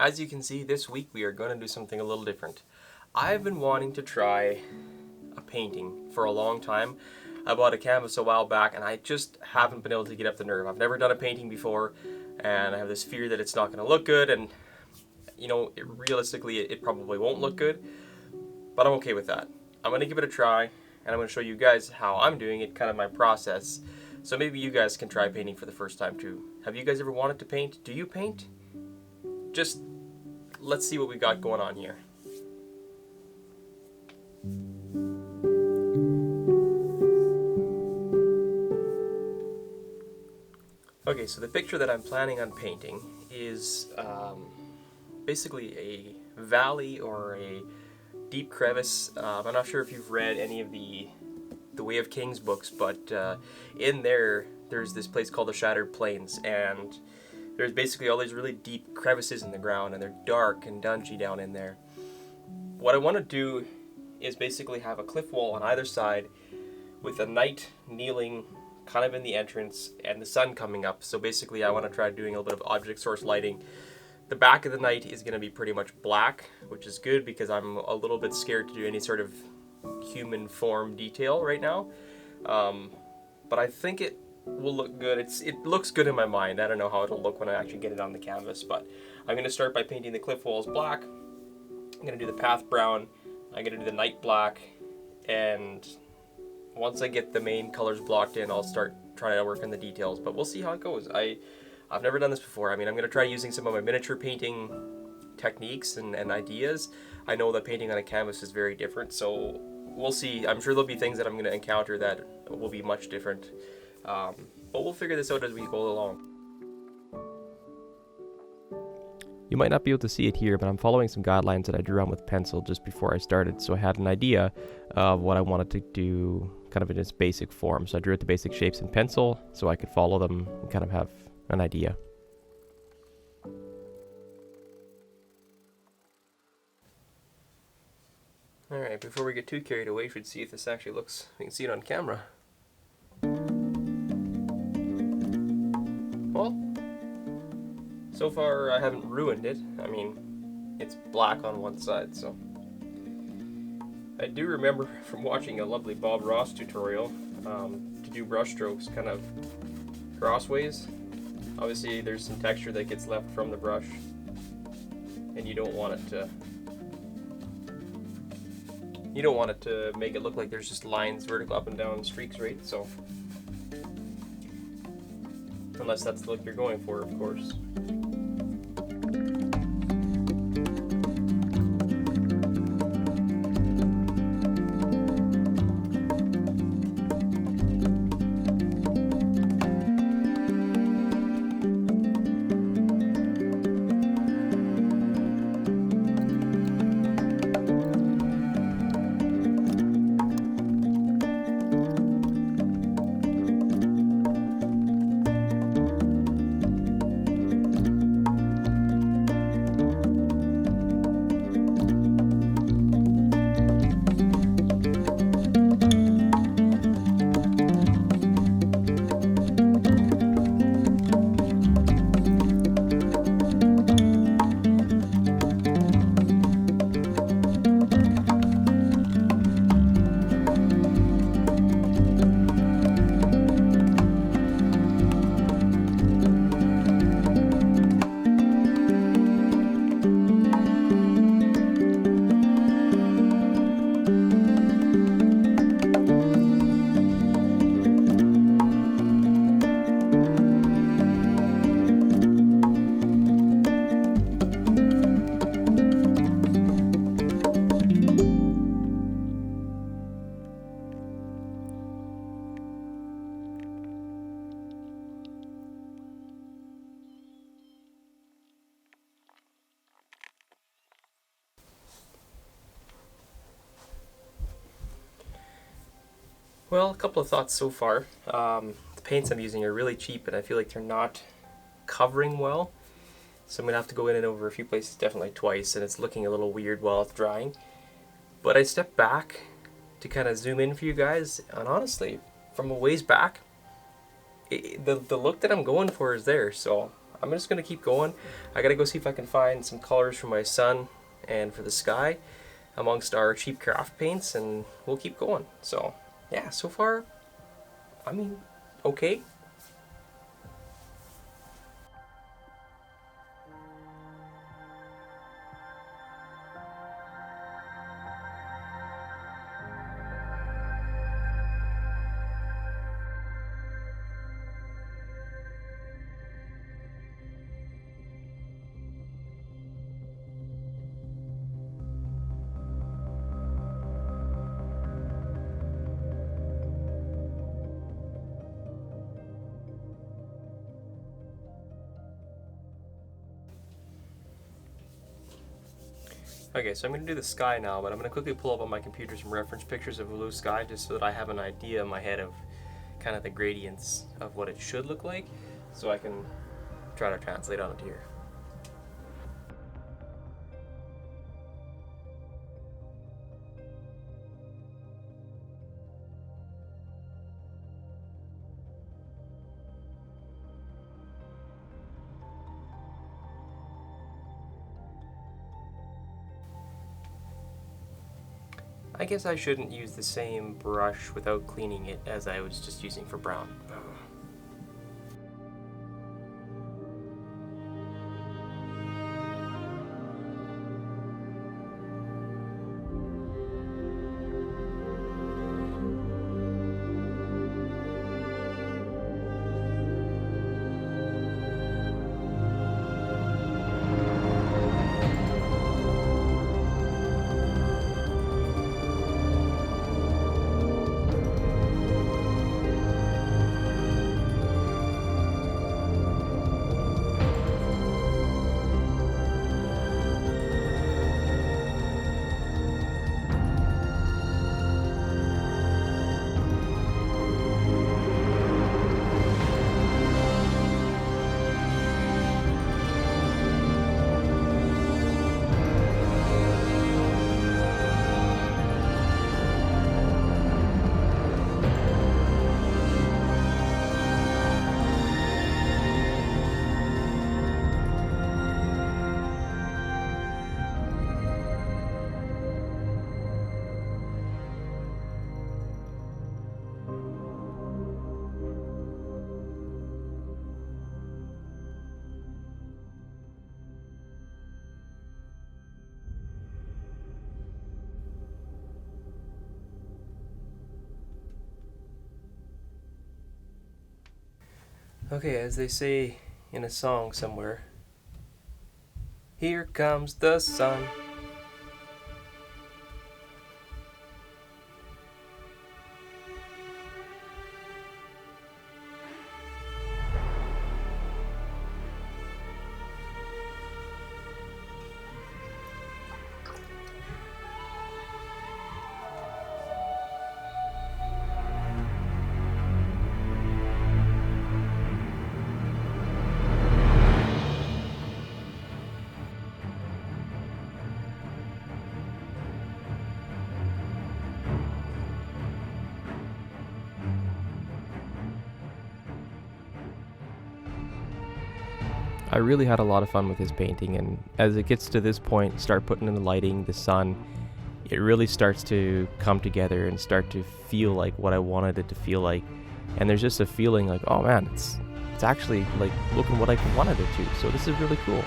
As you can see, this week we are going to do something a little different. I've been wanting to try a painting for a long time. I bought a canvas a while back and I just haven't been able to get up the nerve. I've never done a painting before and I have this fear that it's not going to look good, and realistically it probably won't look good, but I'm okay with that. I'm going to give it a try and I'm going to show you guys how I'm doing it, kind of my process. So maybe you guys can try painting for the first time too. Have you guys ever wanted to paint? Do you paint? Just let's see what we got going on here. Okay, so the picture that I'm planning on painting is basically a valley or a deep crevice. I'm not sure if you've read any of the Way of Kings books, but in there's this place called the Shattered Plains, and there's basically all these really deep crevices in the ground, and they're dark and dungy down in there. What I want to do is basically have a cliff wall on either side with a knight kneeling kind of in the entrance and the sun coming up. So basically I want to try doing a little bit of object source lighting. The back of the knight is going to be pretty much black, which is good because I'm a little bit scared to do any sort of human form detail right now. But I think it will look good. It looks good in my mind. I don't know how it'll look when I actually get it on the canvas, but I'm going to start by painting the cliff walls black. I'm going to do the path brown. I'm going to do the knight black, and once I get the main colors blocked in, I'll start trying to work on the details, but we'll see how it goes. I've never done this before. I mean, I'm going to try using some of my miniature painting techniques and ideas. I know that painting on a canvas is very different, so we'll see. I'm sure there'll be things that I'm going to encounter that will be much different, but we'll figure this out as we go along. You might not be able to see it here, but I'm following some guidelines that I drew on with pencil just before I started, so I had an idea of what I wanted to do kind of in its basic form. So I drew out the basic shapes in pencil so I could follow them and kind of have an idea. Alright, before we get too carried away, we should see if this actually looks, we can see it on camera. Well, so far I haven't ruined it. I mean, it's black on one side, so. I do remember from watching a lovely Bob Ross tutorial to do brush strokes kind of crossways. Obviously there's some texture that gets left from the brush, and you don't want it to make it look like there's just lines vertical up and down streaks, right? So unless that's the look you're going for, of course. Well, a couple of thoughts so far. The paints I'm using are really cheap, and I feel like they're not covering well. So I'm going to have to go in and over a few places, definitely twice, and it's looking a little weird while it's drying. But I stepped back to kind of zoom in for you guys, and honestly, from a ways back, the look that I'm going for is there. So I'm just gonna keep going. I gotta go see if I can find some colors for my sun and for the sky amongst our cheap craft paints, and we'll keep going. So yeah, so far, I mean, okay. Okay, so I'm going to do the sky now, but I'm going to quickly pull up on my computer some reference pictures of blue sky just so that I have an idea in my head of kind of the gradients of what it should look like, so I can try to translate on it here. I guess I shouldn't use the same brush without cleaning it as I was just using for brown. Okay, as they say in a song somewhere, here comes the sun. I really had a lot of fun with his painting, and as it gets to this point, start putting in the lighting, the sun, it really starts to come together and start to feel like what I wanted it to feel like. And there's just a feeling like, oh man, it's actually like looking what I wanted it to. So this is really cool.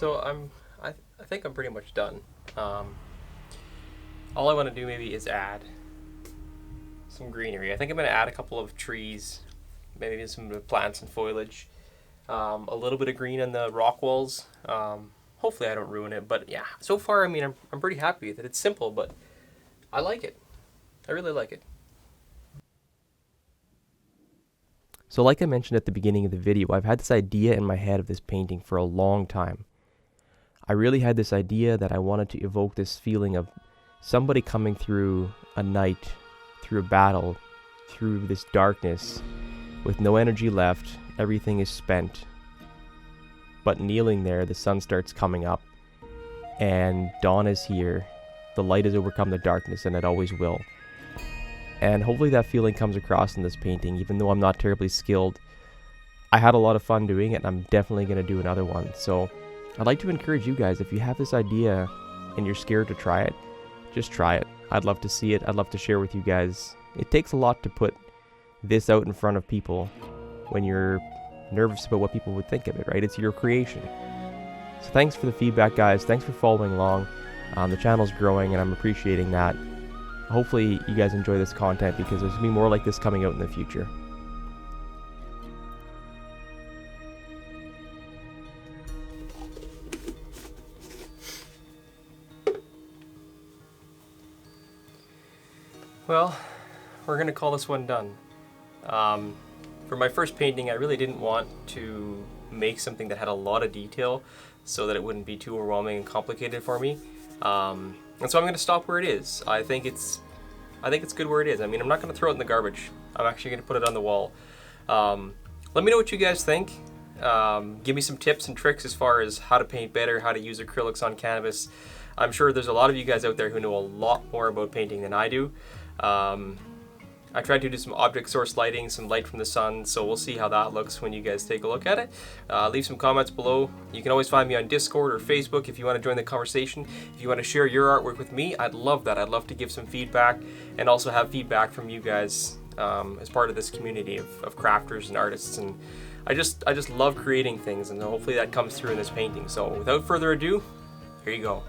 So I think I'm pretty much done. All I want to do maybe is add some greenery. I think I'm going to add a couple of trees, maybe some plants and foliage, a little bit of green on the rock walls. Hopefully I don't ruin it, but yeah, so far, I mean, I'm pretty happy with it. It's simple, but I like it. I really like it. So like I mentioned at the beginning of the video, I've had this idea in my head of this painting for a long time. I really had this idea that I wanted to evoke this feeling of somebody coming through a night, through a battle, through this darkness, with no energy left, everything is spent. But kneeling there, the sun starts coming up, and dawn is here. The light has overcome the darkness, and it always will. And hopefully that feeling comes across in this painting, even though I'm not terribly skilled. I had a lot of fun doing it, and I'm definitely going to do another one. So I'd like to encourage you guys, if you have this idea and you're scared to try it, just try it. I'd love to see it. I'd love to share with you guys. It takes a lot to put this out in front of people when you're nervous about what people would think of it, right? It's your creation. So thanks for the feedback, guys. Thanks for following along. The channel's growing, and I'm appreciating that. Hopefully you guys enjoy this content, because there's going to be more like this coming out in the future. Well, we're going to call this one done. For my first painting, I really didn't want to make something that had a lot of detail so that it wouldn't be too overwhelming and complicated for me. And so I'm going to stop where it is. I think it's good where it is. I mean, I'm not going to throw it in the garbage. I'm actually going to put it on the wall. Let me know what you guys think. Give me some tips and tricks as far as how to paint better, how to use acrylics on canvas. I'm sure there's a lot of you guys out there who know a lot more about painting than I do. I tried to do some object source lighting, some light from the sun, so we'll see how that looks when you guys take a look at it. Leave some comments below. You can always find me on Discord or Facebook if you want to join the conversation. If you want to share your artwork with me, I'd love that. I'd love to give some feedback and also have feedback from you guys as part of this community of crafters and artists. And I just love creating things, and hopefully that comes through in this painting. So without further ado, here you go.